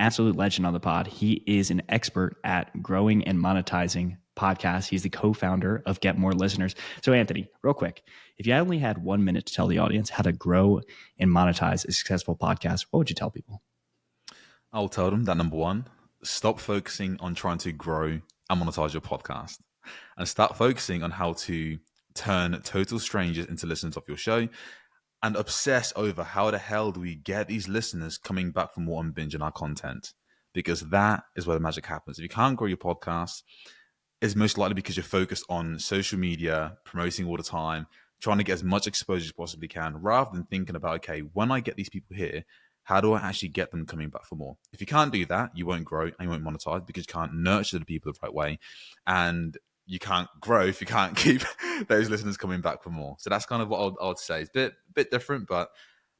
absolute legend on the pod. He is an expert at growing and monetizing podcasts. He's the co-founder of Get More Listeners. So Anthony, real quick, if you only had 1 minute to tell the audience how to grow and monetize a successful podcast, what would you tell people? I'll tell them that number one, stop focusing on trying to grow and monetize your podcast and start focusing on how to turn total strangers into listeners of your show and obsess over how the hell do we get these listeners coming back for more and binging our content, because that is where the magic happens. If you can't grow your podcast, it's most likely because you're focused on social media, promoting all the time, trying to get as much exposure as you possibly can, rather than thinking about, okay, when I get these people here, how do I actually get them coming back for more? If you can't do that, you won't grow and you won't monetize because you can't nurture the people the right way. And you can't grow if you can't keep those listeners coming back for more. So that's kind of what I would say. It's a bit different, but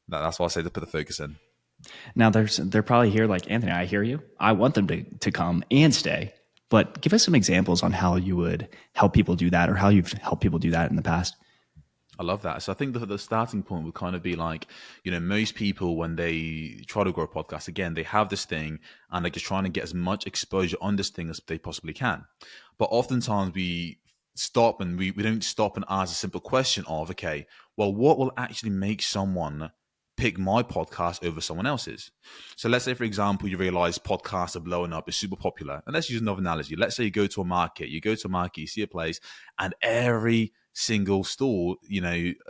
that's why I say to put the focus in. Now they're probably here like, Anthony, I hear you. I want them to come and stay. But give us some examples on how you would help people do that, or how you've helped people do that in the past. I love that. So I think the starting point would kind of be like, most people when they try to grow a podcast, again, they have this thing and they're just trying to get as much exposure on this thing as they possibly can. But oftentimes we stop and we don't stop and ask a simple question of, okay, well, what will actually make someone pick my podcast over someone else's? So let's say, for example, you realize podcasts are blowing up, it's super popular. And let's use another analogy. Let's say you go to a market, you see a place, and every single store,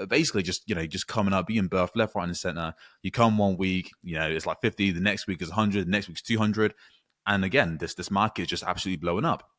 basically just coming up, being birthed left, right, and center. You come 1 week, it's like 50, the next week is 100, the next week's 200. And again, this market is just absolutely blowing up.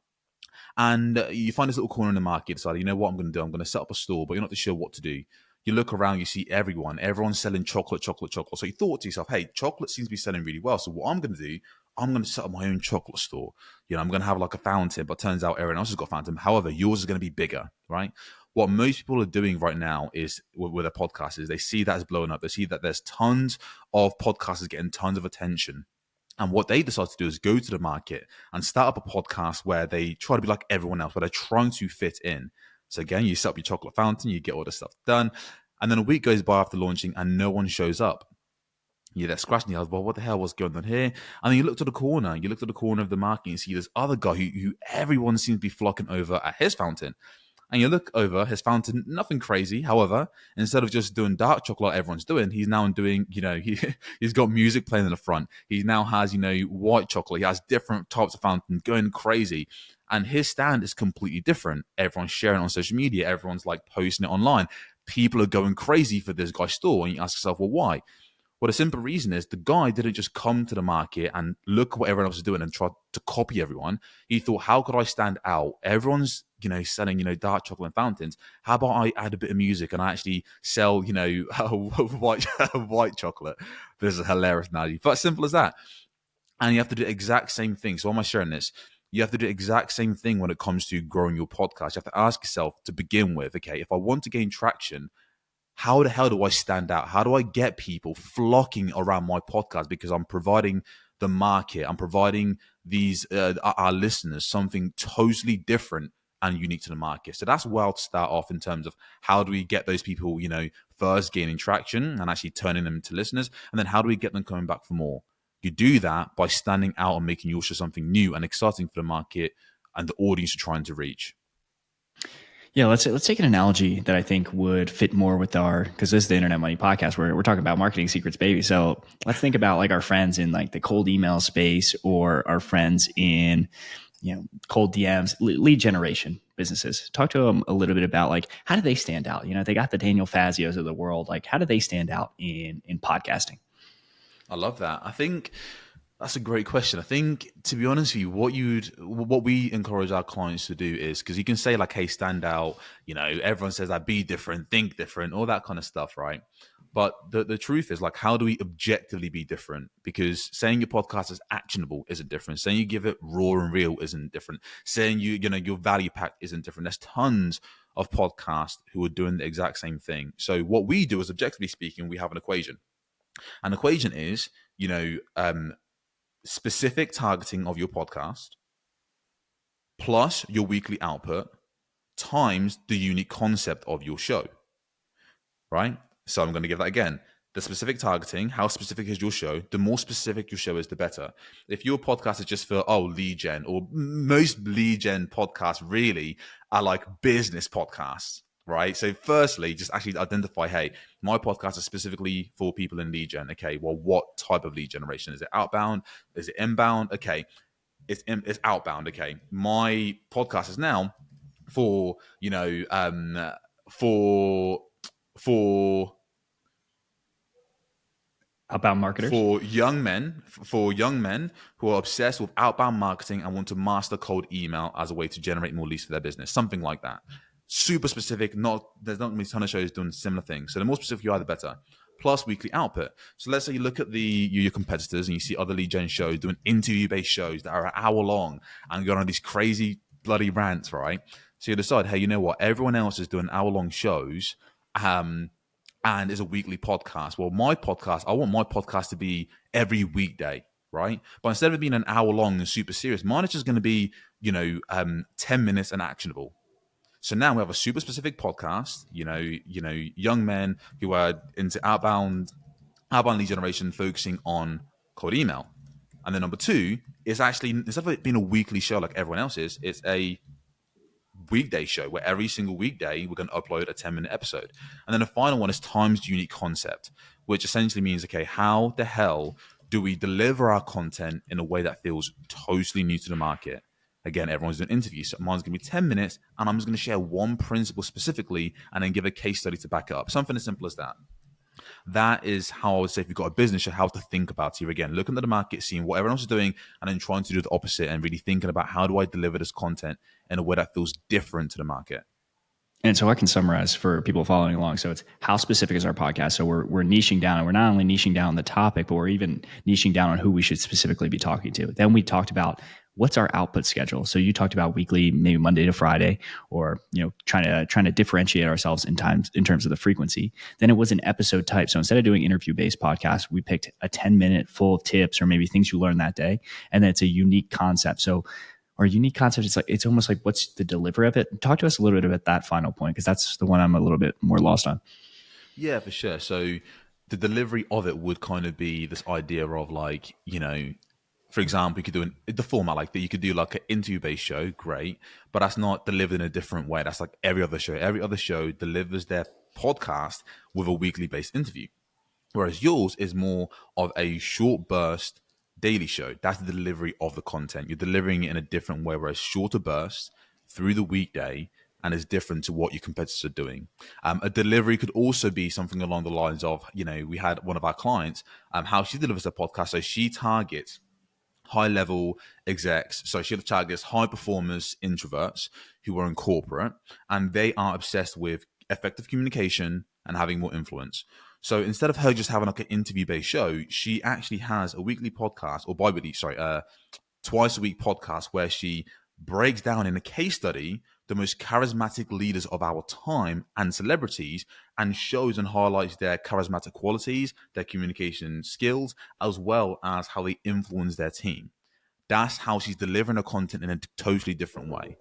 And you find this little corner in the market, decide, you know what I'm going to do? I'm going to set up a store, but you're not too sure what to do. You look around, you see everyone's selling chocolate. So you thought to yourself, hey, chocolate seems to be selling really well. So what I'm going to do, I'm going to set up my own chocolate store. I'm going to have like a fountain, but turns out everyone else has got a fountain. However, yours is going to be bigger, right? What most people are doing right now is with their podcasts is they see that as blowing up. They see that there's tons of podcasters getting tons of attention. And what they decide to do is go to the market and start up a podcast where they try to be like everyone else, where they're trying to fit in. So again, you set up your chocolate fountain, you get all this stuff done. And then a week goes by after launching and no one shows up. You're there scratching your head, well, what the hell was going on here? And then you look to the corner of the market and you see this other guy who everyone seems to be flocking over at his fountain. And you look over his fountain, nothing crazy. However, instead of just doing dark chocolate like everyone's doing, he's now doing, he's got music playing in the front. He now has, white chocolate. He has different types of fountain going crazy. And his stand is completely different. Everyone's sharing it on social media. Everyone's like posting it online. People are going crazy for this guy's store. And you ask yourself, well, why? Well, the simple reason is the guy didn't just come to the market and look at what everyone else is doing and try to copy everyone. He thought, how could I stand out? Everyone's, selling, dark chocolate fountains. How about I add a bit of music and I actually sell, white chocolate? This is a hilarious analogy, but simple as that. And you have to do the exact same thing. So why am I sharing this? You have to do the exact same thing when it comes to growing your podcast. You have to ask yourself to begin with, okay, if I want to gain traction, how the hell do I stand out? How do I get people flocking around my podcast? Because I'm providing the market, I'm providing these our listeners something totally different and unique to the market. So that's where I'll start off in terms of how do we get those people, first gaining traction and actually turning them into listeners, and then how do we get them coming back for more? You do that by standing out and making your show something new and exciting for the market and the audience you're trying to reach. Yeah, let's take an analogy that I think would fit more with because this is the Internet Money Podcast where we're talking about marketing secrets, baby. So let's think about like our friends in like the cold email space, or our friends in, cold DMs, lead generation businesses. Talk to them a little bit about like, how do they stand out? They got the Daniel Fazios of the world. Like, how do they stand out in podcasting? I love that. I think that's a great question. I think, to be honest with you, what we encourage our clients to do is, because you can say like, hey, stand out, everyone says that, be different, think different, all that kind of stuff, right? But the truth is, like, how do we objectively be different? Because saying your podcast is actionable isn't different. Saying you give it raw and real isn't different. Saying your value pack isn't different. There's tons of podcasts who are doing the exact same thing. So what we do is, objectively speaking, we have an equation. An equation is, specific targeting of your podcast plus your weekly output times the unique concept of your show, right? So I'm going to give that again. the specific targeting, how specific is your show? The more specific your show is, the better. If your podcast is just for, lead gen, or most lead gen podcasts really are like business podcasts, right? So firstly, just actually identify, hey, my podcast is specifically for people in lead gen. Okay, well, what type of lead generation? Is it outbound? Is it inbound? Okay, it's outbound. Okay, my podcast is now for, for for Outbound marketers. for young men who are obsessed with outbound marketing and want to master cold email as a way to generate more leads for their business, something like that. Super specific. There's not going to be a ton of shows doing similar things, so the more specific you are, the better. Plus weekly output. So let's say you look at your competitors and you see other lead gen shows doing interview-based shows that are an hour long and going on these crazy bloody rants, right? So you decide, hey, you know what, everyone else is doing hour-long shows, and is a weekly podcast. Well, I want my podcast to be every weekday, right? But instead of it being an hour long and super serious, mine is just going to be, 10 minutes and actionable. So now we have a super specific podcast, young men who are into outbound lead generation, focusing on cold email. And then number two is actually, instead of it being a weekly show like everyone else is, it's a weekday show where every single weekday we're going to upload a 10-minute episode. And then the final one is timed unique concept, which essentially means, okay, how the hell do we deliver our content in a way that feels totally new to the market? Again, everyone's doing interviews, so mine's going to be 10 minutes, and I'm just going to share one principle specifically and then give a case study to back it up. Something as simple as that. That is how I would say, if you've got a business, you have to think about it. Again, looking at the market, seeing what everyone else is doing, and then trying to do the opposite and really thinking about, how do I deliver this content in a way that feels different to the market? And so I can summarize for people following along. So it's, how specific is our podcast? So we're niching down, and we're not only niching down the topic, but we're even niching down on who we should specifically be talking to. Then we talked about, what's our output schedule. So you talked about weekly, maybe Monday to Friday, or trying to differentiate ourselves in terms of the frequency. Then it was an episode type. So instead of doing interview-based podcasts, we picked a 10-minute full of tips or maybe things you learned that day, and then it's a unique concept. So our unique concept, it's almost like, what's the delivery of it? Talk to us a little bit about that final point, because that's the one I'm a little bit more lost on. Yeah, for sure. So the delivery of it would kind of be this idea of, like, for example, you could do the format like that. You could do like an interview-based show, great, but that's not delivered in a different way. That's like every other show. Every other show delivers their podcast with a weekly-based interview, whereas yours is more of a short burst daily show. That's the delivery of the content. You're delivering it in a different way, whereas shorter bursts through the weekday, and is different to what your competitors are doing. A delivery could also be something along the lines of, we had one of our clients, how she delivers a podcast. So she targets high-level execs. So she targets high performers, introverts who are in corporate, and they are obsessed with effective communication and having more influence. So instead of her just having like an interview-based show, she actually has a weekly podcast, or twice a week podcast, where she breaks down in a case study the most charismatic leaders of our time and celebrities, and shows and highlights their charismatic qualities, their communication skills, as well as how they influence their team. That's how she's delivering her content in a totally different way.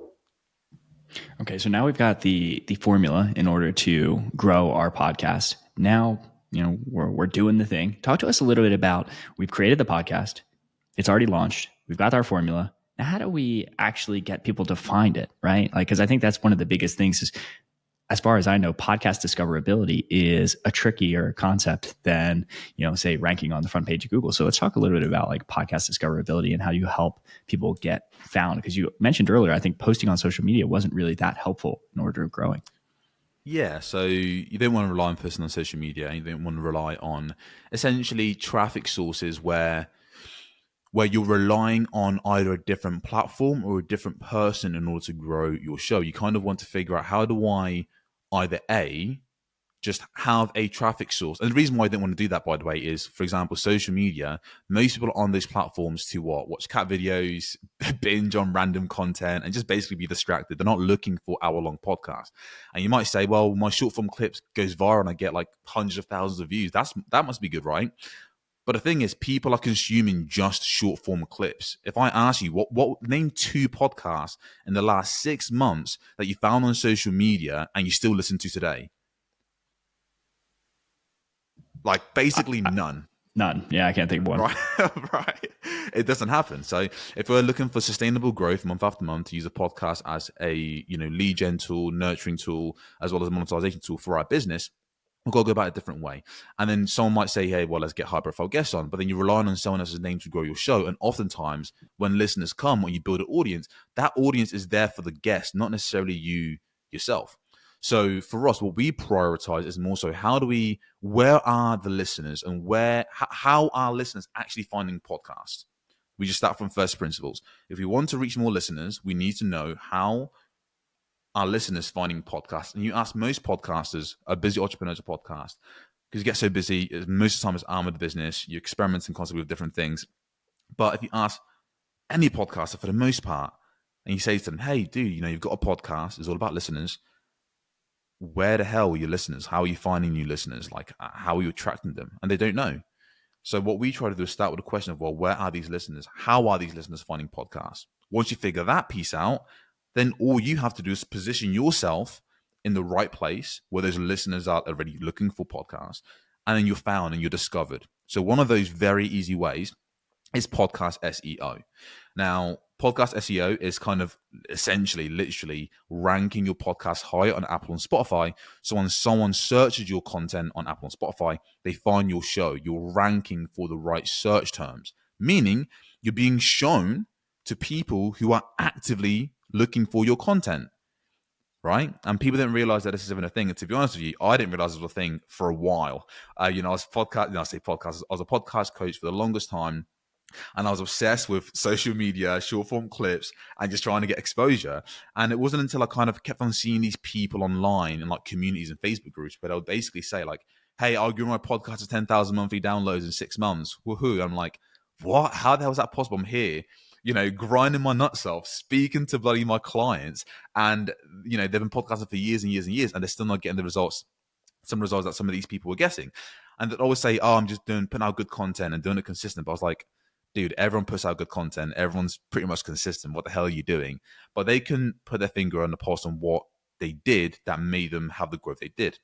Okay, so now we've got the formula in order to grow our podcast. Now, we're doing the thing. Talk to us a little bit about, we've created the podcast. It's already launched. We've got our formula. Now, how do we actually get people to find it, right? Like, because I think that's one of the biggest things is, as far as I know, podcast discoverability is a trickier concept than, say, ranking on the front page of Google. So let's talk a little bit about like podcast discoverability and how you help people get found. Because you mentioned earlier, I think posting on social media wasn't really that helpful in order of growing. Yeah, so you don't want to rely on posting on social media. You don't want to rely on essentially traffic sources where you're relying on either a different platform or a different person in order to grow your show. You kind of want to figure out, how do I either just have a traffic source. And the reason why I didn't want to do that, by the way, is, for example, social media. Most people are on those platforms to watch cat videos, binge on random content, and just basically be distracted. They're not looking for hour-long podcasts. And you might say, well, my short-form clips goes viral and I get like hundreds of thousands of views. That must be good, right? But the thing is, people are consuming just short-form clips. If I ask you, name 2 podcasts in the last 6 months that you found on social media and you still listen to today? Like basically none. None. Yeah, I can't think of one. Right, right. It doesn't happen. So if we're looking for sustainable growth month after month, to use a podcast as a lead gen tool, nurturing tool, as well as a monetization tool for our business, we've got to go about it a different way. And then someone might say, hey, well, let's get high profile guests on. But then you're relying on someone else's name to grow your show. And oftentimes when listeners come, when you build an audience, that audience is there for the guest, not necessarily you yourself. So for us, what we prioritize is more so where are the listeners and how are listeners actually finding podcasts? We just start from first principles. If we want to reach more listeners, we need to know how our listeners finding podcasts. And you ask most podcasters, a busy entrepreneurs, a podcast, because you get so busy, most of the time it's armed with the business, you're experimenting constantly with different things. But if you ask any podcaster for the most part, and you say to them, hey, dude, you've got a podcast, it's all about listeners. Where the hell are your listeners? How are you finding new listeners? Like, how are you attracting them? And they don't know. So what we try to do is start with a question of, well, where are these listeners? How are these listeners finding podcasts? Once you figure that piece out, then all you have to do is position yourself in the right place where those listeners are already looking for podcasts. And then you're found and you're discovered. So one of those very easy ways is podcast SEO. Now, podcast SEO is kind of essentially, literally ranking your podcast higher on Apple and Spotify. So when someone searches your content on Apple and Spotify, they find your show. You're ranking for the right search terms, meaning you're being shown to people who are actively looking for your content, right? And people didn't realize that this is even a thing. And to be honest with you, I didn't realize it was a thing for a while. I was I was a podcast coach for the longest time. And I was obsessed with social media, short form clips, and just trying to get exposure. And it wasn't until I kind of kept on seeing these people online in like communities and Facebook groups, but I would basically say like, hey, I'll grow my podcast to 10,000 monthly downloads in 6 months. Woohoo. I'm like, what? How the hell is that possible? I'm here, grinding my nuts off, speaking to bloody my clients. And, they've been podcasting for years and years and years, and they're still not getting the results, some results that some of these people were getting. And they'd always say, oh, I'm just putting out good content and doing it consistent. But I was like, dude, everyone puts out good content. Everyone's pretty much consistent. What the hell are you doing? But they can put their finger on the pulse on what they did that made them have the growth they did.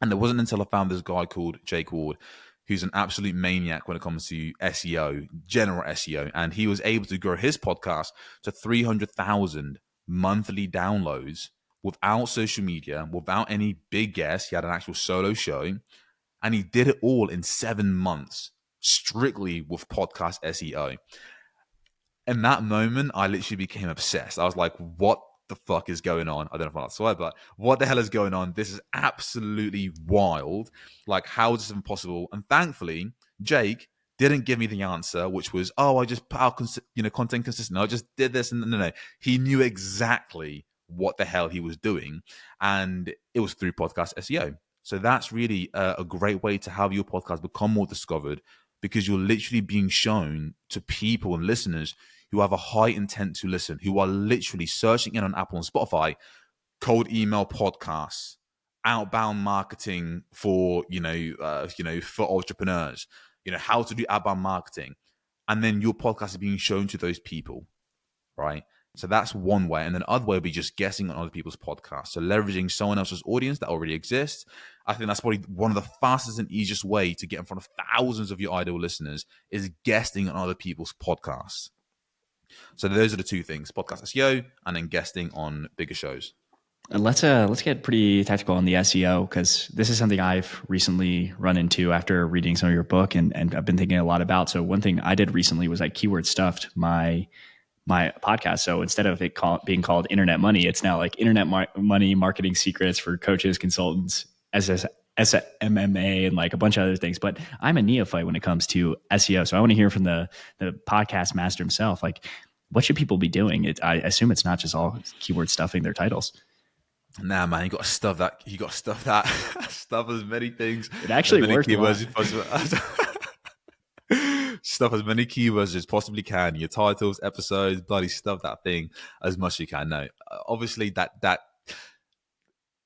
And it wasn't until I found this guy called Jake Ward, who's an absolute maniac when it comes to SEO, general SEO. And he was able to grow his podcast to 300,000 monthly downloads without social media, without any big guests. He had an actual solo show. And he did it all in 7 months, strictly with podcast SEO. In that moment, I literally became obsessed. I was like, what the fuck is going on? I don't know if I'm allowed to swear, but what the hell is going on? This is absolutely wild. Like, how is this even possible? And thankfully, Jake didn't give me the answer, which was, oh, I just put out content consistent. I just did this. And no. He knew exactly what the hell he was doing. And it was through podcast SEO. So that's really a great way to have your podcast become more discovered, because you're literally being shown to people and listeners who have a high intent to listen, who are literally searching in on Apple and Spotify, cold email podcasts, outbound marketing for, for entrepreneurs, how to do outbound marketing. And then your podcast is being shown to those people, right? So that's one way. And then the other way would be just guessing on other people's podcasts. So leveraging someone else's audience that already exists. I think that's probably one of the fastest and easiest way to get in front of thousands of your ideal listeners is guesting on other people's podcasts. So those are the two things: podcast SEO and then guesting on bigger shows. And let's get pretty tactical on the SEO, because this is something I've recently run into after reading some of your book and I've been thinking a lot about. So one thing I did recently was I keyword stuffed my podcast. So instead of it being called Internet Money, it's now like Internet Money Marketing Secrets for Coaches, Consultants, SMMA, and like a bunch of other things. But I'm a neophyte when it comes to SEO. So I want to hear from the podcast master himself. Like, what should people be doing? I assume it's not just all keyword stuffing their titles. Nah, man, you got to stuff that. You got to stuff that. Stuff as many things. It actually works. Stuff as many keywords as possibly can. Your titles, episodes, bloody stuff that thing as much as you can. No, obviously that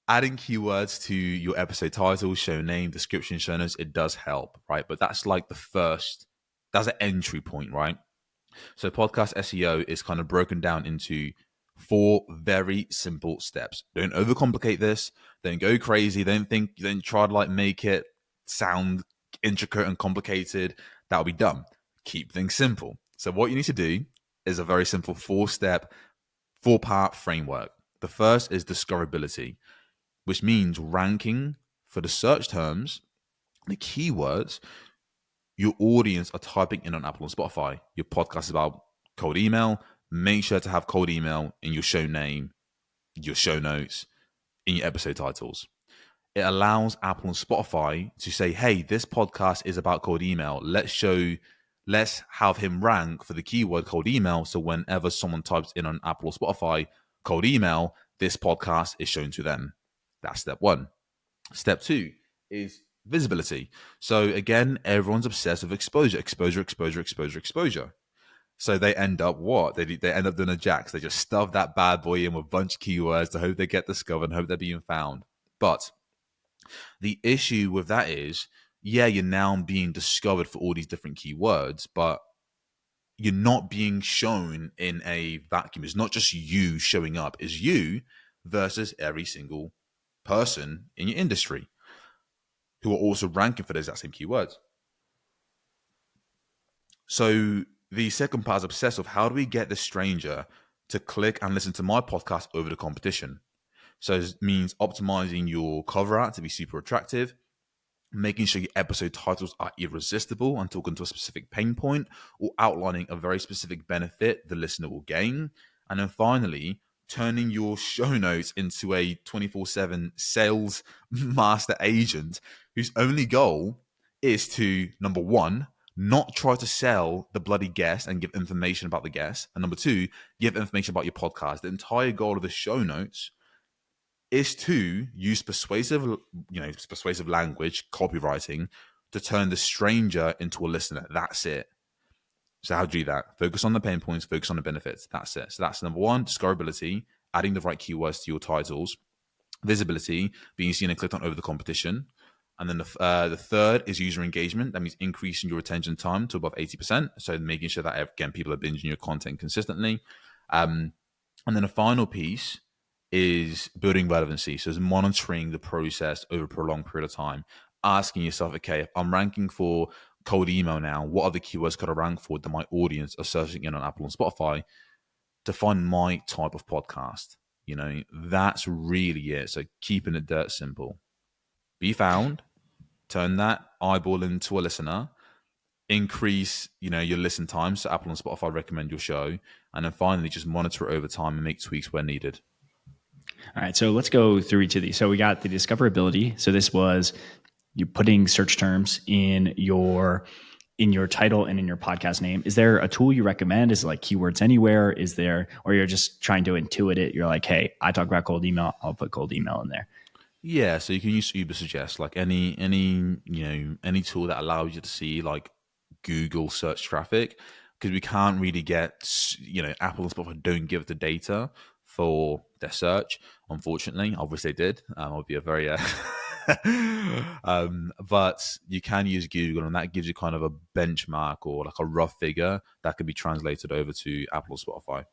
adding keywords to your episode title, show name, description, show notes, it does help, right? But that's like that's an entry point, right? So podcast SEO is kind of broken down into 4 very simple steps. Don't overcomplicate this. Don't go crazy. Don't try to like make it sound intricate and complicated, that'll be dumb. Keep things simple. So what you need to do is a very simple 4-part framework. The first is discoverability, which means ranking for the search terms, the keywords your audience are typing in on Apple and Spotify. Your podcast is about cold email. Make sure to have cold email in your show name, your show notes, in your episode titles. It allows Apple and Spotify to say, hey, this podcast is about cold email. Let's have him rank for the keyword cold email. So whenever someone types in on Apple or Spotify cold email, this podcast is shown to them. That's step one. Step two is visibility. So again, everyone's obsessed with exposure. So they end up what? They end up doing a Jax. They just stuff that bad boy in with a bunch of keywords to hope they get discovered and hope they're being found. But the issue with that is, yeah, you're now being discovered for all these different keywords, but you're not being shown in a vacuum. It's not just you showing up. It's you versus every single person in your industry who are also ranking for the exact same keywords. So the second part is obsessive. How do we get the stranger to click and listen to my podcast over the competition? So it means optimizing your cover art to be super attractive, making sure your episode titles are irresistible and talking to a specific pain point or outlining a very specific benefit the listener will gain. And then finally, turning your show notes into a 24/7 sales master agent whose only goal is to, number one, not try to sell the bloody guest and give information about the guest. And number two, give information about your podcast. The entire goal of the show notes is to use persuasive language, copywriting, to turn the stranger into a listener. That's it. So how do you do that? Focus on the pain points, focus on the benefits. That's it. So that's number one, discoverability, adding the right keywords to your titles. Visibility, being seen and clicked on over the competition. And then the third is user engagement. That means increasing your retention time to above 80%. So making sure that, again, people are binging your content consistently. And then the final piece is building relevancy. So it's monitoring the process over a prolonged period of time, asking yourself, okay, if I'm ranking for cold email now, what other keywords could I rank for that my audience are searching in on Apple and Spotify to find my type of podcast? You know, that's really it. So keeping it dirt simple. Be found, turn that eyeball into a listener, increase, your listen time. So Apple and Spotify recommend your show. And then finally, just monitor it over time and make tweaks where needed. All right, so let's go through each of these. So we got the discoverability. So this was you putting search terms in your title and in your podcast name. Is there a tool you recommend? Is it like Keywords Anywhere? Is there, or you're just trying to intuit it? You're like, hey, I talk about cold email, I'll put cold email in there. Yeah, so you can use Ubersuggest, like any tool that allows you to see like Google search traffic, because we can't really get, Apple and Spotify don't give the data for their search. Unfortunately, I wish they did. It would be a very, but you can use Google, and that gives you kind of a benchmark or like a rough figure that could be translated over to Apple or Spotify.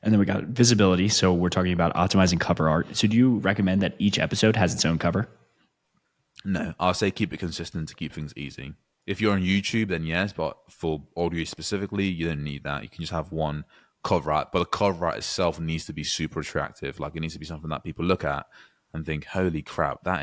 And then we got visibility. So we're talking about optimizing cover art. So do you recommend that each episode has its own cover? No, I'll say keep it consistent to keep things easy. If you're on YouTube, then yes, but for audio specifically, you don't need that. You can just have one cover art, but the cover art itself needs to be super attractive. Like it needs to be something that people look at and think, holy crap, that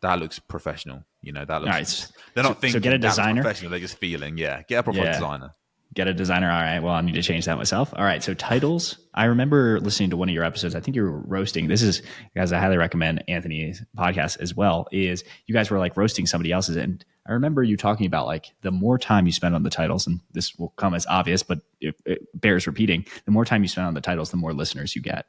looks professional. That looks, right. They're not thinking so get a designer. Professional. They're just feeling, get a proper designer. Get a designer. All right. Well, I need to change that myself. All right. So titles. I remember listening to one of your episodes. I think you were roasting. This is, guys, I highly recommend Anthony's podcast as well. Is you guys were like roasting somebody else's. And I remember you talking about like the more time you spend on the titles, and this will come as obvious, but it bears repeating. The more time you spend on the titles, the more listeners you get.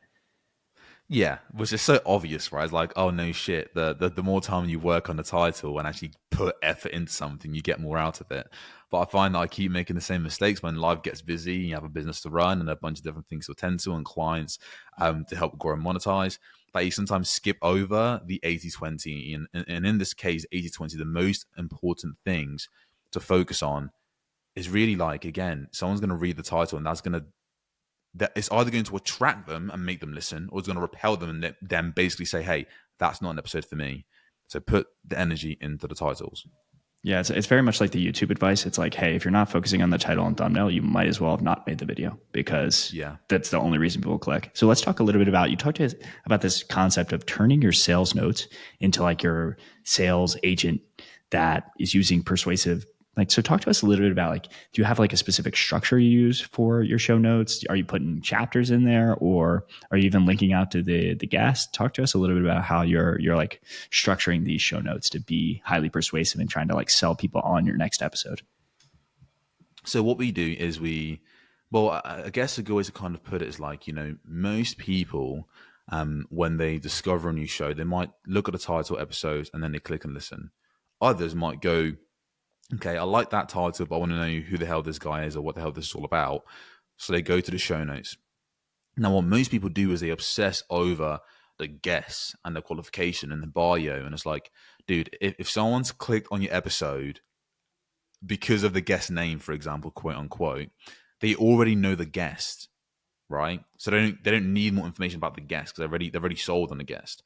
Yeah, which is so obvious, right? It's like, oh no shit. The more time you work on the title and actually put effort into something, you get more out of it. But I find that I keep making the same mistakes when life gets busy, you have a business to run and a bunch of different things to attend to and clients to help grow and monetize. That you sometimes skip over the 80-20. And in this case, 80-20, the most important things to focus on is really like, again, someone's going to read the title and that it's either going to attract them and make them listen, or it's going to repel them and then basically say, hey, that's not an episode for me. So put the energy into the titles. Yeah, it's very much like the YouTube advice. It's like, hey, if you're not focusing on the title and thumbnail, you might as well have not made the video because Yeah. that's the only reason people click. So let's talk a little bit about, you talked to us about this concept of turning your sales notes into like your sales agent that is using persuasive. Like, so talk to us a little bit about like, do you have like a specific structure you use for your show notes? Are you putting chapters in there, or are you even linking out to the guest? Talk to us a little bit about how you're like structuring these show notes to be highly persuasive and trying to like sell people on your next episode. So what we do is well, I guess a good way to kind of put it is like, most people, when they discover a new show, they might look at the title episodes and then they click and listen. Others might go, okay, I like that title, but I want to know who the hell this guy is or what the hell this is all about. So they go to the show notes. Now, what most people do is they obsess over the guests and the qualification and the bio. And it's like, dude, if someone's clicked on your episode because of the guest name, for example, quote unquote, they already know the guest, right? So they don't need more information about the guest because they've already sold on the guest.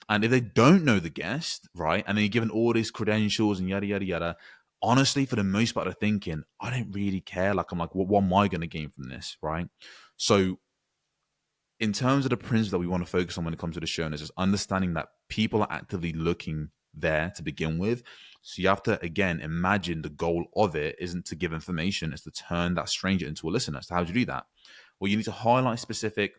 And if they don't know the guest, right, and they're given all these credentials and yada yada yada, honestly, for the most part, they're thinking, I don't really care. Like, I'm like, what am I going to gain from this, right? So in terms of the principle that we want to focus on when it comes to the show, is just understanding that people are actively looking there to begin with. So you have to, again, imagine the goal of it isn't to give information, it's to turn that stranger into a listener. So how do you do that? Well, you need to highlight specific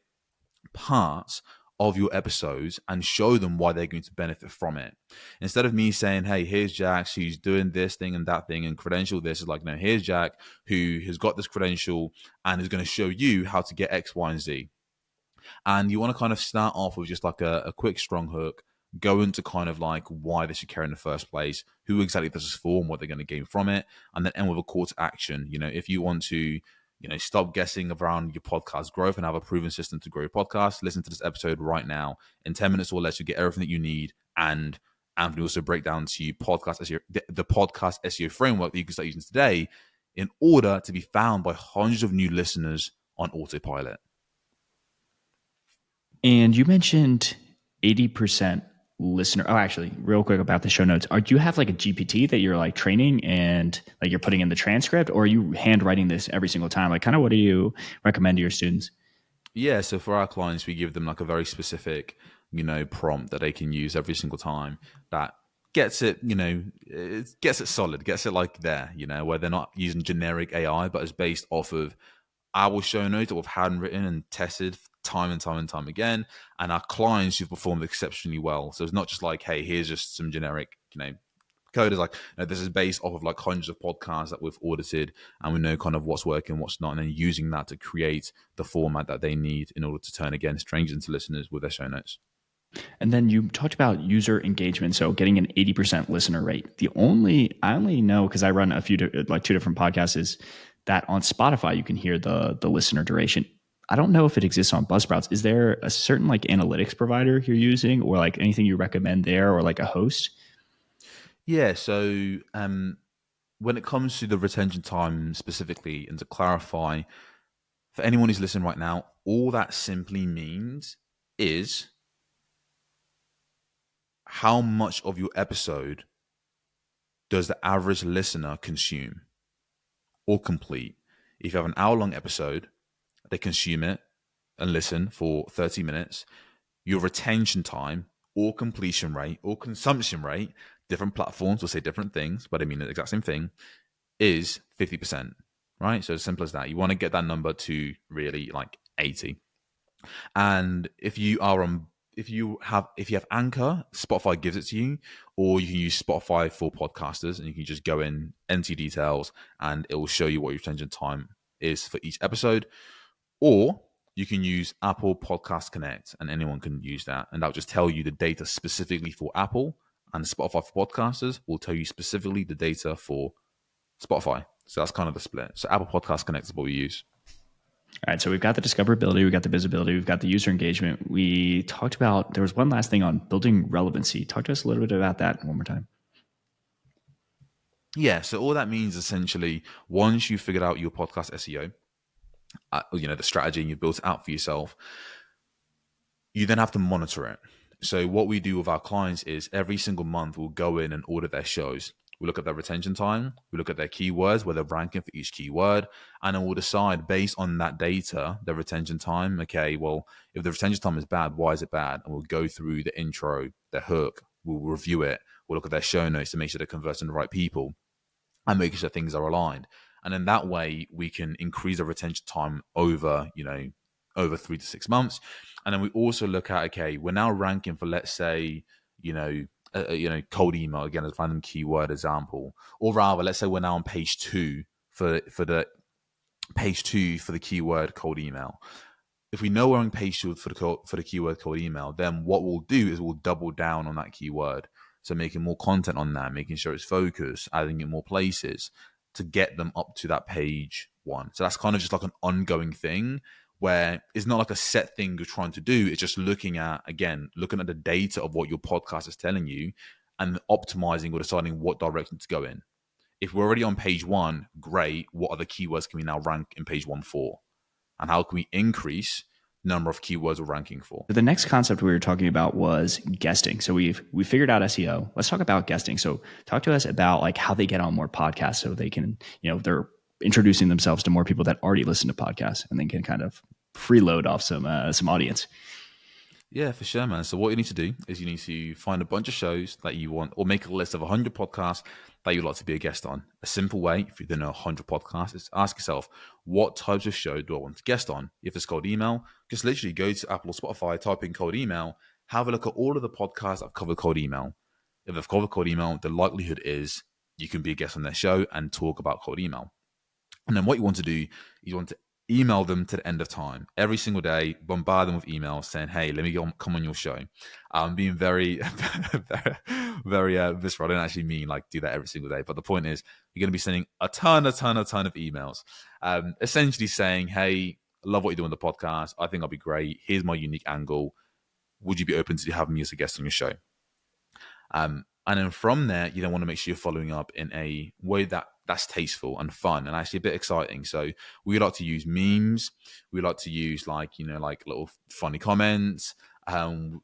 parts of your episodes and show them why they're going to benefit from it. Instead of me saying, hey, here's Jack who's doing this thing and that thing and credential this, is like, no, here's Jack who has got this credential and is going to show you how to get X, Y, and Z. And you want to kind of start off with just like a quick strong hook, go into kind of like why they should care in the first place, who exactly this is for and what they're going to gain from it, and then end with a call to action. If you want to, stop guessing around your podcast growth and have a proven system to grow your podcast, listen to this episode right now. In 10 minutes or less, you get everything that you need. And Anthony also break down to you the podcast SEO framework that you can start using today in order to be found by hundreds of new listeners on autopilot. And you mentioned 80% listener. Oh, actually, real quick about the show notes. Do you have like a GPT that you're like training and like you're putting in the transcript, or are you handwriting this every single time? Like, kind of what do you recommend to your students? Yeah, so for our clients, we give them like a very specific, prompt that they can use every single time that gets it, it gets it solid, gets it like there, where they're not using generic AI, but it's based off of our show notes that we've handwritten and tested time and time and time again, and our clients who've performed exceptionally well. So it's not just like, hey, here's just some generic, code. Is like, this is based off of like hundreds of podcasts that we've audited, and we know kind of what's working, what's not, and then using that to create the format that they need in order to turn, again, strangers into listeners with their show notes. And then you talked about user engagement, so getting an 80% listener rate. I only know, because I run a few like two different podcasts, is that on Spotify you can hear the listener duration. I don't know if it exists on Buzzsprouts. Is there a certain like analytics provider you're using, or like anything you recommend there, or like a host? Yeah, so when it comes to the retention time specifically, and to clarify, for anyone who's listening right now, all that simply means is how much of your episode does the average listener consume or complete. If you have an hour-long episode, they consume it and listen for 30 minutes. Your retention time or completion rate or consumption rate, different platforms will say different things, but I mean the exact same thing, is 50%, right? So as simple as that. You want to get that number to really like 80. And if you have Anchor, Spotify gives it to you, or you can use Spotify for podcasters, and you can just go in, enter details, and it will show you what your retention time is for each episode. Or you can use Apple Podcast Connect, and anyone can use that, and that'll just tell you the data specifically for Apple, and Spotify for podcasters will tell you specifically the data for Spotify. So that's kind of the split. So Apple Podcast Connect is what we use. All right, so we've got the discoverability, we've got the visibility, we've got the user engagement. We talked about, there was one last thing on building relevancy. Talk to us a little bit about that one more time. Yeah, so all that means essentially, once you've figured out your podcast SEO, the strategy, and you've built it out for yourself, you then have to monitor it. So what we do with our clients is every single month we'll go in and audit their shows. we look at their retention time, we look at their keywords, where they're ranking for each keyword, and then we'll decide based on that data, their retention time. Okay, well, if the retention time is bad, why is it bad? And we'll go through the intro, the hook, we'll review it, we'll look at their show notes to make sure they're converting the right people and making sure things are aligned. And then that way we can increase the retention time over, over 3 to 6 months. And then we also look at, okay, we're now ranking for, let's say, cold email, again, as a random keyword example, or rather, let's say we're now on page 2 for the keyword cold email. If we know we're on page 2 for the keyword cold email, then what we'll do is we'll double down on that keyword. So making more content on that, making sure it's focused, adding in more places to get them up to that page 1. So that's kind of just like an ongoing thing where it's not like a set thing you're trying to do. It's just looking at the data of what your podcast is telling you and optimizing or deciding what direction to go in. If we're already on page 1, great. What other keywords can we now rank in page 1 for? And how can we increase the number of keywords we're ranking for? The next concept we were talking about was guesting. So we figured out SEO. Let's talk about guesting. So talk to us about like how they get on more podcasts so they can, they're introducing themselves to more people that already listen to podcasts and then can kind of freeload off some audience. Yeah, for sure, man. So what you need to do is you need to find a bunch of shows that you want, or make a list of 100 podcasts that you'd like to be a guest on. A simple way, if you don't know 100 podcasts, is ask yourself, what types of show do I want to guest on? If it's cold email, just literally go to Apple or Spotify, type in cold email, have a look at all of the podcasts that have covered cold email. If they've covered cold email, the likelihood is you can be a guest on their show and talk about cold email. And then what you want to do is you want to email them to the end of time every single day, bombard them with emails saying, hey, let me come on your show. I'm being very, very visceral. I don't actually mean like do that every single day. But the point is you're going to be sending a ton of emails, essentially saying, hey, I love what you do on the podcast. I think I'll be great. Here's my unique angle. Would you be open to having me as a guest on your show? And then from there, you then want to make sure you're following up in a way that's tasteful and fun and actually a bit exciting. So we like to use memes. We like to use like little funny comments, and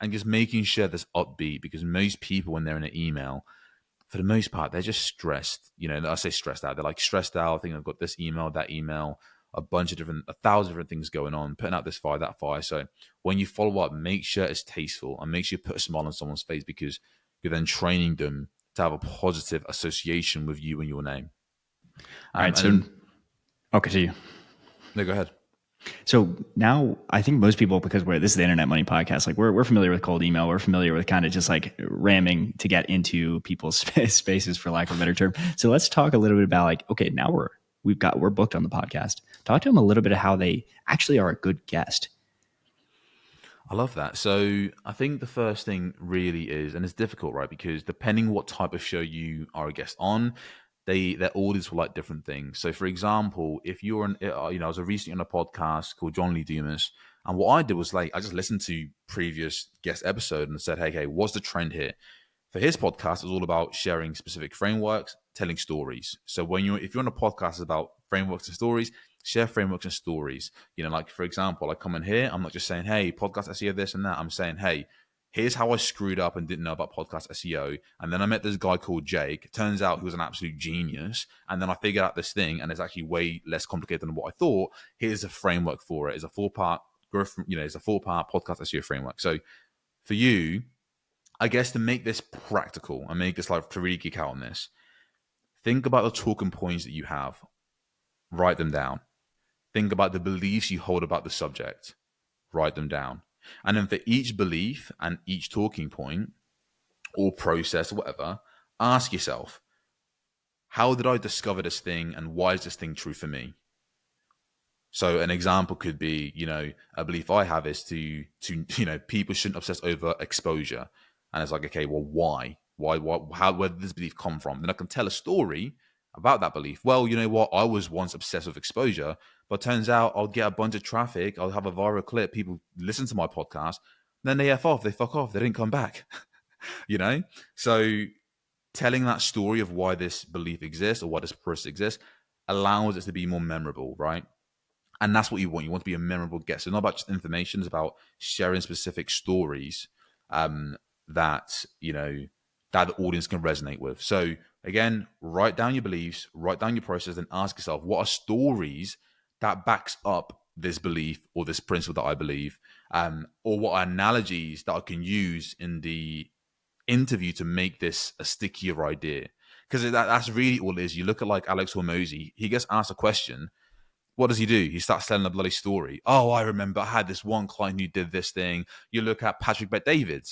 just making sure there's upbeat, because most people, when they're in an email, for the most part, they're just stressed. I say stressed out. They're like stressed out. I think I've got this email, that email, a thousand different things going on, putting out this fire, that fire. So when you follow up, make sure it's tasteful and make sure you put a smile on someone's face, because you're then training them to have a positive association with you and your name. All right. So, continue. No, go ahead. So now I think most people, because this is the Internet Money Podcast, like we're familiar with cold email. We're familiar with kind of just like ramming to get into people's spaces, for lack of a better term. So let's talk a little bit about like, okay, now we're booked on the podcast. Talk to them a little bit of how they actually are a good guest. I love that. So I think the first thing really is, and it's difficult, right? Because depending what type of show you are a guest on, their audience will like different things. So for example, if you're I was recently on a podcast called John Lee Dumas, and what I did was like, I just listened to previous guest episode and said, hey, what's the trend here? For his podcast, it's all about sharing specific frameworks, telling stories. So if you're on a podcast about frameworks and stories, share frameworks and stories. Like for example, I come in here, I'm not just saying, hey, podcast SEO this and that. I'm saying, hey, here's how I screwed up and didn't know about podcast SEO. And then I met this guy called Jake. Turns out he was an absolute genius. And then I figured out this thing, and it's actually way less complicated than what I thought. Here's a framework for it. It's a 4-part growth, it's a 4-part podcast SEO framework. So for you, I guess to make this practical and make this like to really geek out on this, think about the talking points that you have. Write them down. Think about the beliefs you hold about the subject. Write them down. And then for each belief and each talking point or process or whatever, ask yourself, how did I discover this thing and why is this thing true for me? So an example could be, a belief I have is to people shouldn't obsess over exposure. And it's like, okay, well, why? Where did this belief come from? Then I can tell a story about that belief. Well, you know what? I was once obsessed with exposure, but turns out I'll get a bunch of traffic. I'll have a viral clip. People listen to my podcast. Then they fuck off. They didn't come back. So telling that story of why this belief exists or why this process exists allows it to be more memorable, right? And that's what you want. You want to be a memorable guest. It's not about just information. It's about sharing specific stories that the audience can resonate with. So Again, write down your beliefs, write down your process, and ask yourself, what are stories that backs up this belief or this principle that I believe, or what are analogies that I can use in the interview to make this a stickier idea. Because that's really all it is. You look at like Alex Hormozy, he gets asked a question. What does he do? He starts telling a bloody story. Oh, I remember I had this one client who did this thing. You look at Patrick Bet-David.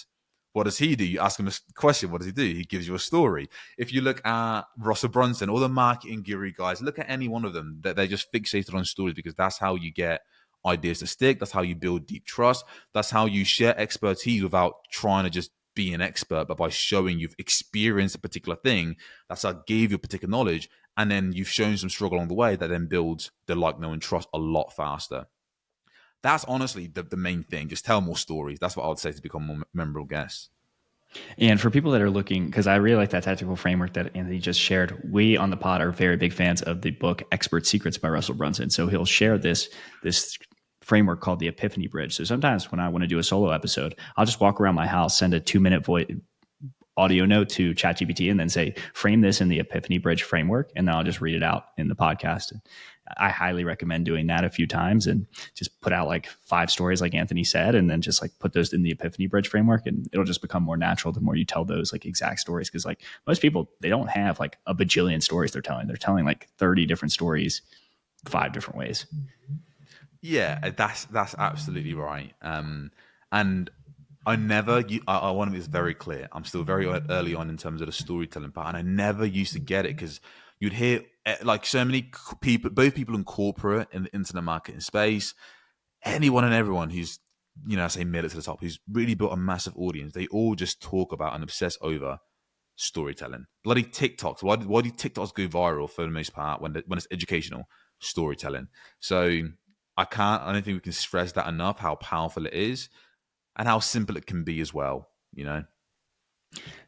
What does he do? You ask him a question. What does he do? He gives you a story. If you look at Russell Brunson, all the marketing guru guys, look at any one of them. They're just fixated on stories because that's how you get ideas to stick. That's how you build deep trust. That's how you share expertise without trying to just be an expert, but by showing you've experienced a particular thing, that's how gave you particular knowledge, and then you've shown some struggle along the way that then builds the like, know, and trust a lot faster. That's honestly the main thing. Just tell more stories. That's what I would say to become more memorable guests. And for people that are looking, because I really like that tactical framework that Anthony just shared, we on the pod are very big fans of the book Expert Secrets by Russell Brunson. So he'll share this framework called the Epiphany Bridge. So sometimes when I want to do a solo episode, I'll just walk around my house, send a 2-minute audio note to ChatGPT, and then say, frame this in the Epiphany Bridge framework. And then I'll just read it out in the podcast. And I highly recommend doing that a few times and just put out like 5 stories, like Anthony said, and then just like put those in the Epiphany Bridge framework. And it'll just become more natural the more you tell those like exact stories. Cause like most people, they don't have like a bajillion stories they're telling. They're telling like 30 different stories, 5 different ways. Yeah, that's absolutely right. And I want to be very clear. I'm still very early on in terms of the storytelling part, and I never used to get it because you'd hear like so many people, both people in corporate and the internet marketing space, anyone and everyone who's, I say middle to the top, who's really built a massive audience. They all just talk about and obsess over storytelling. Bloody TikToks. Why do TikToks go viral for the most part when it's educational? Storytelling. So I don't think we can stress that enough, how powerful it is and how simple it can be as well,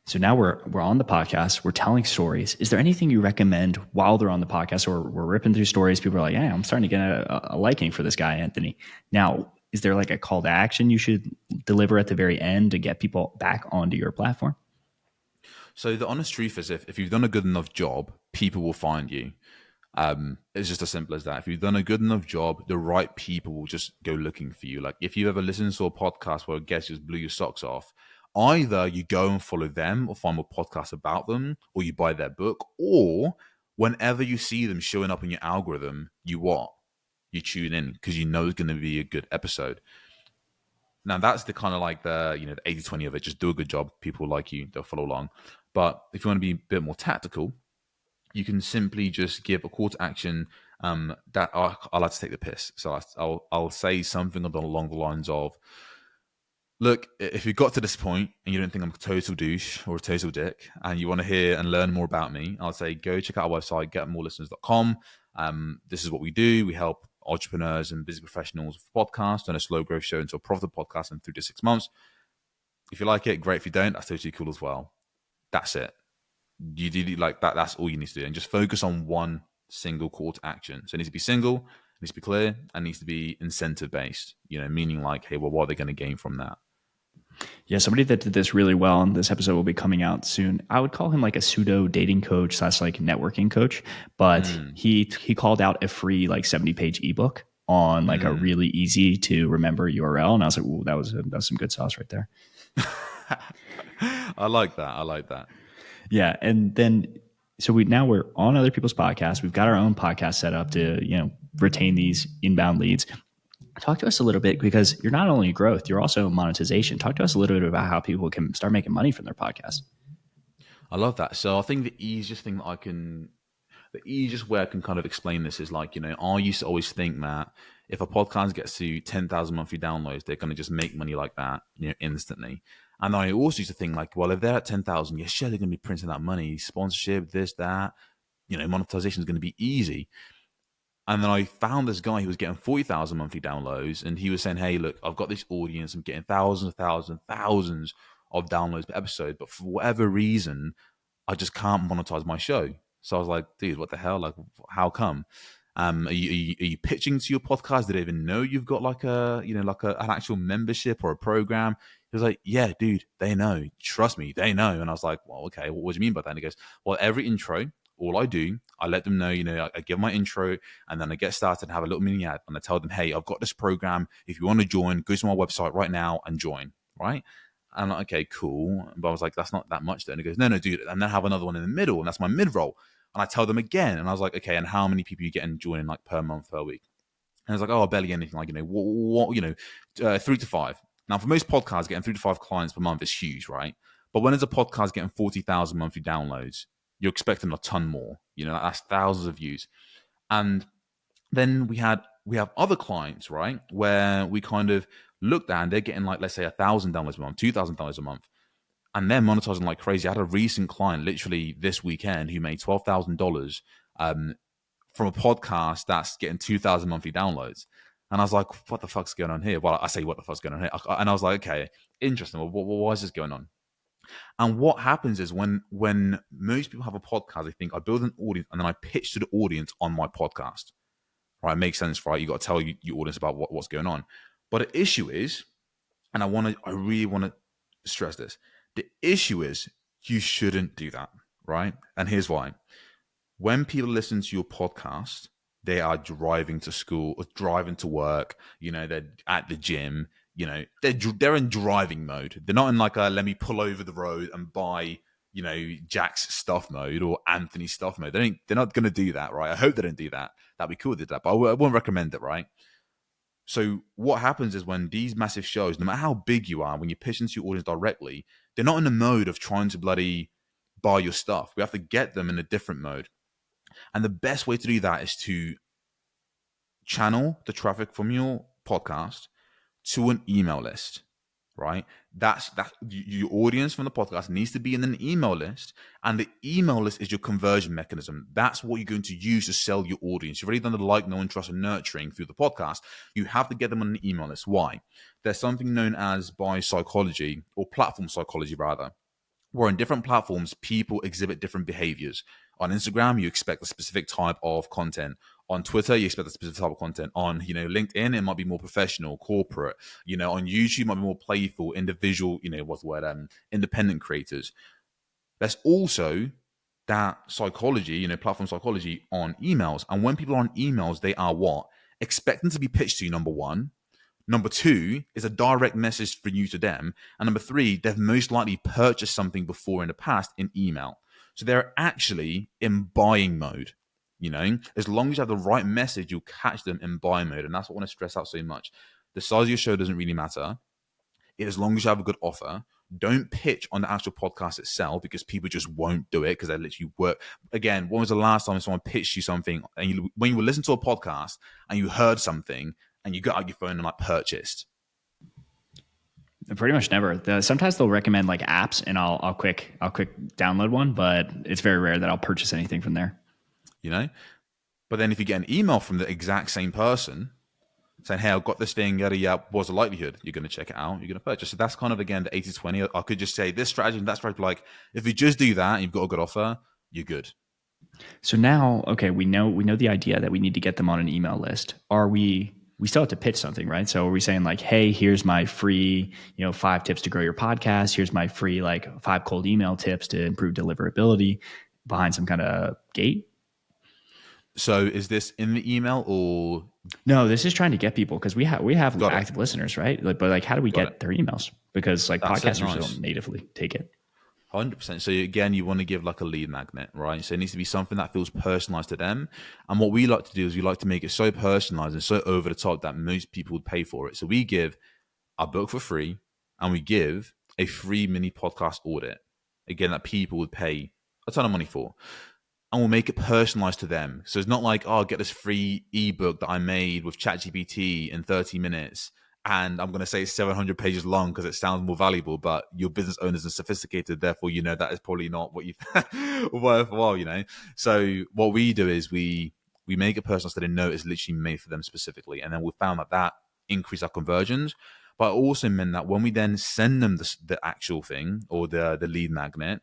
So now we're on the podcast, we're telling stories. Is there anything you recommend while they're on the podcast, or we're ripping through stories? People are like, yeah, I'm starting to get a liking for this guy, Anthony. Now, is there like a call to action you should deliver at the very end to get people back onto your platform? So the honest truth is, if you've done a good enough job, people will find you. It's just as simple as that. If you've done a good enough job, the right people will just go looking for you. Like if you ever listen to a podcast where a guest just blew your socks off, either you go and follow them or find a podcast about them, or you buy their book, or whenever you see them showing up in your algorithm, you tune in because you know it's going to be a good episode. Now that's the kind of like the 80-20 of it. Just do a good job. People like you, they'll follow along. But if you want to be a bit more tactical, you can simply just give a call to action that I like to take the piss. So I'll say something along the lines of, look, if you got to this point and you don't think I'm a total douche or a total dick and you want to hear and learn more about me, I'll say go check out our website, getmorelisteners.com. This is what we do. We help entrepreneurs and business professionals with podcasts, turn a slow growth show into a profitable podcast in 3 to 6 months. If you like it, great. If you don't, that's totally cool as well. That's it. You do like that. That's all you need to do, and just focus on one single call to action. So it needs to be single, it needs to be clear, and it needs to be incentive based. Meaning like, hey, well, what are they going to gain from that? Yeah, somebody that did this really well, and this episode will be coming out soon. I would call him like a pseudo dating coach / like networking coach, but he called out a free like 70-page ebook on like a really easy to remember URL, and I was like, "Ooh, that was some good sauce right there." I like that. Yeah, and then so we're on other people's podcasts. We've got our own podcast set up to retain these inbound leads. Talk to us a little bit, because you're not only growth, you're also monetization. Talk to us a little bit about how people can start making money from their podcast. I love that. So I think the easiest way I can kind of explain this is like, I used to always think that if a podcast gets to 10,000 monthly downloads, they're going to just make money like that, instantly. And I also used to think like, well, if they're at 10,000, yeah, sure, they're going to be printing that money, sponsorship, this, that, monetization is going to be easy. And then I found this guy who was getting 40,000 monthly downloads, and he was saying, hey, look, I've got this audience. I'm getting thousands of downloads per episode. But for whatever reason, I just can't monetize my show. So I was like, dude, what the hell? Like, how come? Are you pitching to your podcast? Do they even know you've got like an actual membership or a program? He was like, yeah, dude, they know. Trust me, they know. And I was like, well, okay, what do you mean by that? And he goes, well, every intro, all I do, I let them know, I give my intro and then I get started and have a little mini ad and I tell them, hey, I've got this program. If you want to join, go to my website right now and join, right? And I'm like, okay, cool. But I was like, that's not that much then. And he goes, no, dude. And then I have another one in the middle and that's my mid-roll. And I tell them again. And I was like, okay, and how many people you getting joining like per month, per week? And I was like, oh, barely anything, like, 3 to 5. Now, for most podcasts, getting 3 to 5 clients per month is huge, right? But when there's a podcast getting 40,000 monthly downloads, you're expecting a ton more. That's thousands of views. And then we have other clients, right, where we kind of looked at and they're getting like, let's say 1,000 downloads a month, 2,000 downloads a month. And they're monetizing like crazy. I had a recent client literally this weekend who made $12,000 from a podcast that's getting 2,000 monthly downloads. And I was like, what the fuck's going on here? Well, I say, what the fuck's going on here? And I was like, okay, interesting. Well, why is this going on? And what happens is when most people have a podcast, they think I build an audience and then I pitch to the audience on my podcast. Right? It makes sense, right? You got to tell your audience about what's going on. But the issue is, and I really want to stress this, the issue is you shouldn't do that, right? And here's why. When people listen to your podcast, they are driving to school or driving to work, they're at the gym, they're in driving mode. They're not in like a let me pull over the road and buy, Jack's stuff mode or Anthony's stuff mode. They're not going to do that, right? I hope they don't do that. That'd be cool if they did that, but I wouldn't recommend it, right? So what happens is when these massive shows, no matter how big you are, when you pitch into your audience directly, they're not in the mode of trying to bloody buy your stuff. We have to get them in a different mode. And the best way to do that is to channel the traffic from your podcast to an email list, right? That's your audience from the podcast needs to be in an email list, and the email list is your conversion mechanism. That's what you're going to use to sell your audience. You've already done the like, know, and trust, and nurturing through the podcast. You have to get them on an email list. Why? There's something known as buy psychology, or platform psychology rather, where on different platforms, people exhibit different behaviors. On Instagram, you expect a specific type of content. On Twitter, you expect a specific type of content. On, LinkedIn, it might be more professional, corporate. On YouTube, it might be more playful, individual, independent creators. There's also that psychology, platform psychology on emails. And when people are on emails, they are what? Expecting to be pitched to you, number one. Number two is a direct message for you to them. And number three, they've most likely purchased something before in the past in email. So they're actually in buying mode. As long as you have the right message, you'll catch them in buying mode. And that's what I want to stress out so much. The size of your show doesn't really matter. As long as you have a good offer, don't pitch on the actual podcast itself because people just won't do it because they literally work. Again, when was the last time someone pitched you something and when you were listening to a podcast and you heard something and you got out your phone and like purchased? Pretty much never. Sometimes they'll recommend like apps and I'll quick download one, but it's very rare that I'll purchase anything from there. But then if you get an email from the exact same person saying, hey, I've got this thing, yada, yada, what's the likelihood? You're going to check it out, you're going to purchase. So that's kind of, again, the 80-20. I could just say this strategy and that strategy. Like, if you just do that and you've got a good offer, you're good. So now, okay, we know the idea that we need to get them on an email list. We still have to pitch something, right? So are we saying like, hey, here's my free, 5 tips to grow your podcast. Here's my free, 5 cold email tips to improve deliverability behind some kind of gate? So is this in the email or? No, this is trying to get people because we have active listeners, right? But how do we get their emails? Because podcasters don't natively take it. 100%. So again, you want to give like a lead magnet, right? So it needs to be something that feels personalized to them. And what we like to do is we like to make it so personalized and so over the top that most people would pay for it. So we give our book for free and we give a free mini podcast audit, again, that people would pay a ton of money for. And we'll make it personalized to them. So it's not like, oh, get this free ebook that I made with ChatGPT in 30 minutes. And I'm going to say it's 700 pages long because it sounds more valuable, but your business owner isn't sophisticated. Therefore, that is probably not what you worthwhile, So what we do is we make it personal so they know it's literally made for them specifically. And then we found that increased our conversions. But it also meant that when we then send them the actual thing or the lead magnet,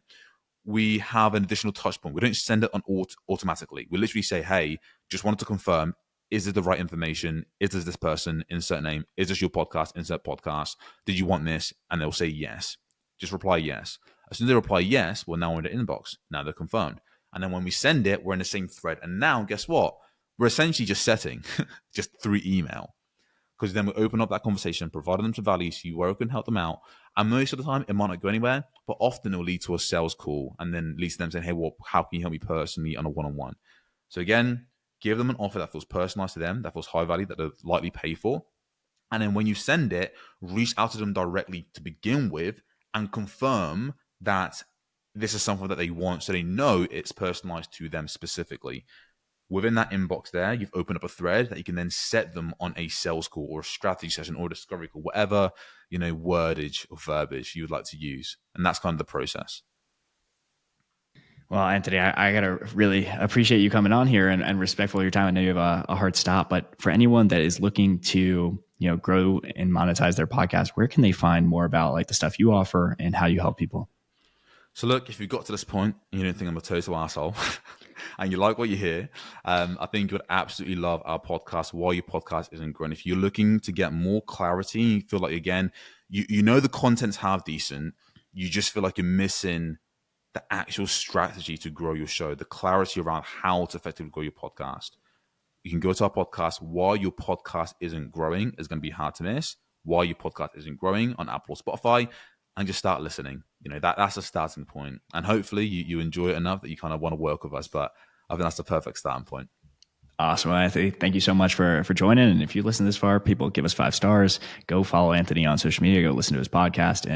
we have an additional touch point. We don't send it on automatically. We literally say, hey, just wanted to confirm, is it the right information? Is this person? Insert name. Is this your podcast? Insert podcast. Did you want this? And they'll say yes. Just reply yes. As soon as they reply yes, well, now we're in the inbox. Now they're confirmed. And then when we send it, we're in the same thread. And now, guess what? We're essentially just setting just through email. Because then we open up that conversation, providing them some value, see where we can help them out. And most of the time, it might not go anywhere, but often it will lead to a sales call and then leads to them saying, hey, well, how can you help me personally on a one-on-one? So again, give them an offer that feels personalized to them, that feels high value, that they'll likely pay for. And then when you send it, reach out to them directly to begin with and confirm that this is something that they want, so they know it's personalized to them specifically. Within that inbox there, you've opened up a thread that you can then set them on a sales call or a strategy session or a discovery call, whatever, wordage or verbiage you would like to use. And that's kind of the process. Well, Anthony, I got to really appreciate you coming on here and respectful of your time. I know you have a hard stop, but for anyone that is looking to, grow and monetize their podcast, where can they find more about like the stuff you offer and how you help people? So look, if you got to this point and you don't think I'm a total asshole and you like what you hear, I think you would absolutely love our podcast, Why Your Podcast Isn't Growing. If you're looking to get more clarity, you feel like, again, you know the content's half decent, you just feel like you're missing the actual strategy to grow your show, the clarity around how to effectively grow your podcast. You can go to our podcast, Why Your Podcast Isn't Growing. It's going to be hard to miss. Why Your Podcast Isn't Growing on Apple or Spotify, and just start listening. That's a starting point. And hopefully you enjoy it enough that you kind of want to work with us. But I think that's the perfect starting point. Awesome. Anthony, thank you so much for joining. And if you listen this far, people give us 5 stars. Go follow Anthony on social media. Go listen to his podcast.